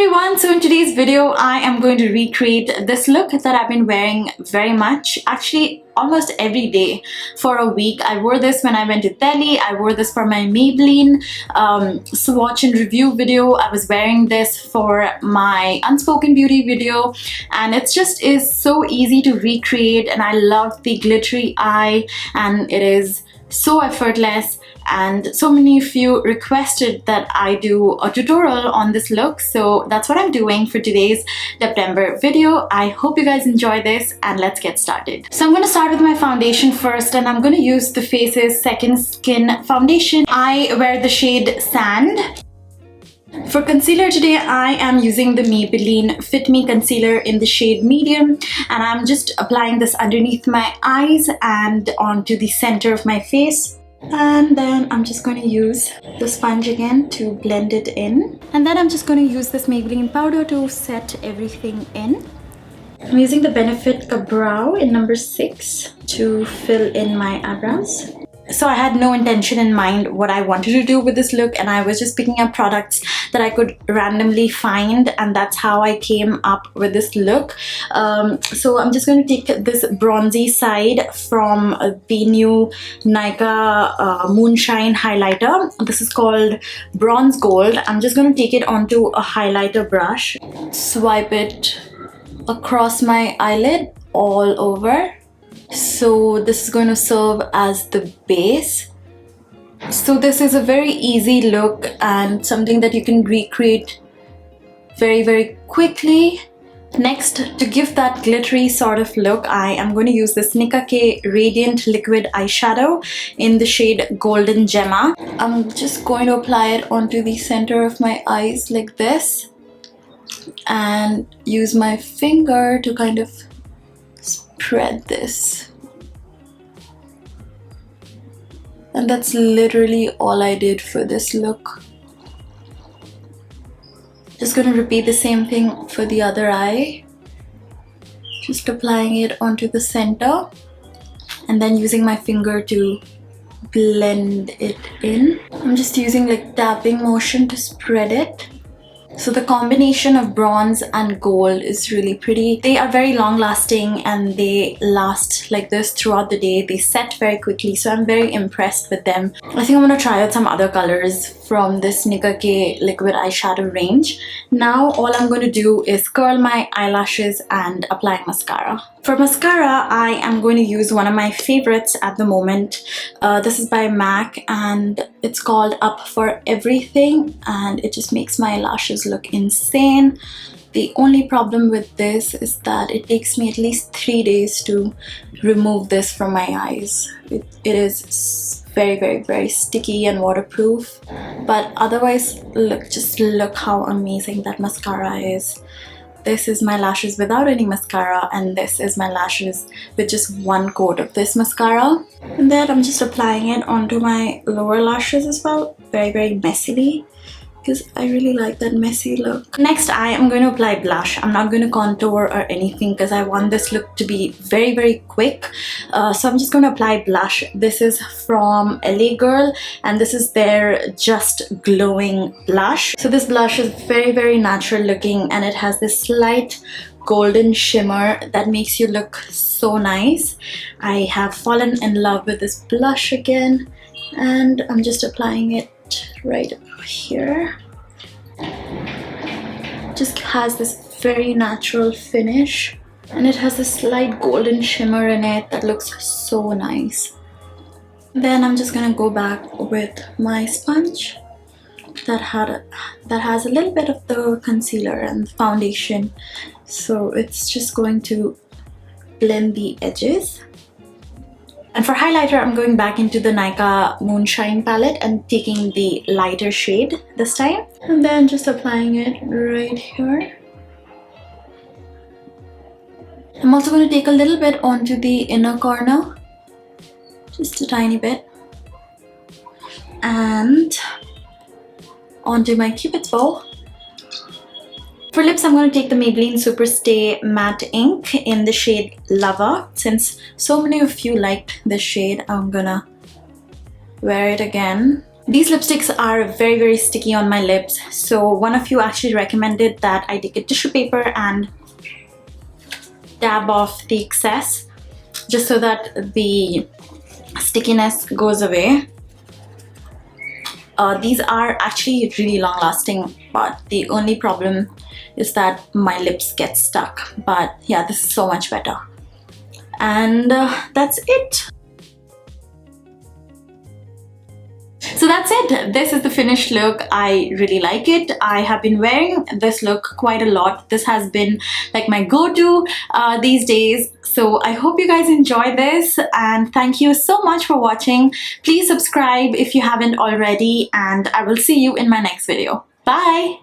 everyone, so in today's video I am going to recreate this look that I've been wearing very much, actually almost every day for a week. I wore this when I went to Delhi. I wore this for my Maybelline swatch and review video. I was wearing this for my Unspoken Beauty video, and it just is so easy to recreate, and I love the glittery eye, and it is so effortless. And so many of you requested that I do a tutorial on this look, so that's what I'm doing for today's September video. I hope you guys enjoy this, and let's get started. So I'm going to start with my foundation first, and I'm going to use the Faces Second Skin foundation. I wear the shade Sand. For concealer today, I am using the Maybelline Fit Me concealer in the shade Medium, and I'm just applying this underneath my eyes and onto the center of my face. And then I'm just going to use the sponge again to blend it in. And then I'm just going to use this Maybelline powder to set everything in. I'm using the Benefit KaBrow in number 6 to fill in my eyebrows. So I had no intention in mind what I wanted to do with this look, and I was just picking up products that I could randomly find, and that's how I came up with this look. So I'm just going to take this bronzy side from the new Nykaa Moonshine highlighter. This is called Bronze Gold. I'm just going to take it onto a highlighter brush, swipe it across my eyelid all over. So this is going to serve as the base. So this is a very easy look and something that you can recreate very quickly. Next, to give that glittery sort of look, I am going to use this Nicka K Radiant Liquid Eyeshadow in the shade Golden Gemma. I'm just going to apply it onto the center of my eyes like this, and use my finger to kind of spread this. And that's literally all I did for this look. Just gonna repeat the same thing for the other eye. Just applying it onto the center and then using my finger to blend it in. I'm just using like tapping motion to spread it. So the combination of bronze and gold is really pretty. They are very long lasting and they last like this throughout the day. They set very quickly, so I'm very impressed with them. I think I'm going to try out some other colors from this Nicka K liquid eyeshadow range. Now all I'm going to do is curl my eyelashes and apply mascara. For mascara, I am going to use one of my favorites at the moment. This is by MAC and it's called Up For Everything, and it just makes my lashes look insane. The only problem with this is that it takes me at least 3 days to remove this from my eyes. It is very sticky and waterproof, but otherwise just look how amazing that mascara is. This is my lashes without any mascara, and this is my lashes with just one coat of this mascara. And then I'm just applying it onto my lower lashes as well, very messily, because I really like that messy look. Next, I am going to apply blush. I'm not going to contour or anything because I want this look to be very quick. So I'm just going to apply blush. This is from LA Girl, and this is their Just Glowing blush. So this blush is very natural looking, and it has this slight golden shimmer that makes you look so nice. I have fallen in love with this blush again, and I'm just applying it right here. Just has this very natural finish, and it has a slight golden shimmer in it that looks so nice. Then I'm just gonna go back with my sponge that has a little bit of the concealer and foundation, so it's just going to blend the edges. And for highlighter, I'm going back into the Nykaa Moonshine palette and taking the lighter shade this time. And then just applying it right here. I'm also going to take a little bit onto the inner corner. Just a tiny bit. And onto my Cupid's bow. For lips, I'm going to take the Maybelline Superstay Matte Ink in the shade Lover. Since so many of you liked this shade, I'm gonna wear it again These lipsticks are very sticky on my lips, so one of you actually recommended that I take a tissue paper and dab off the excess just so that the stickiness goes away. These are actually really long lasting, but the only problem is that my lips get stuck. But yeah, this is so much better. And that's it. So that's it. This is the finished look. I really like it. I have been wearing this look quite a lot. This has been like my go-to these days. So I hope you guys enjoy this, and thank you so much for watching. Please subscribe if you haven't already, and I will see you in my next video. Bye!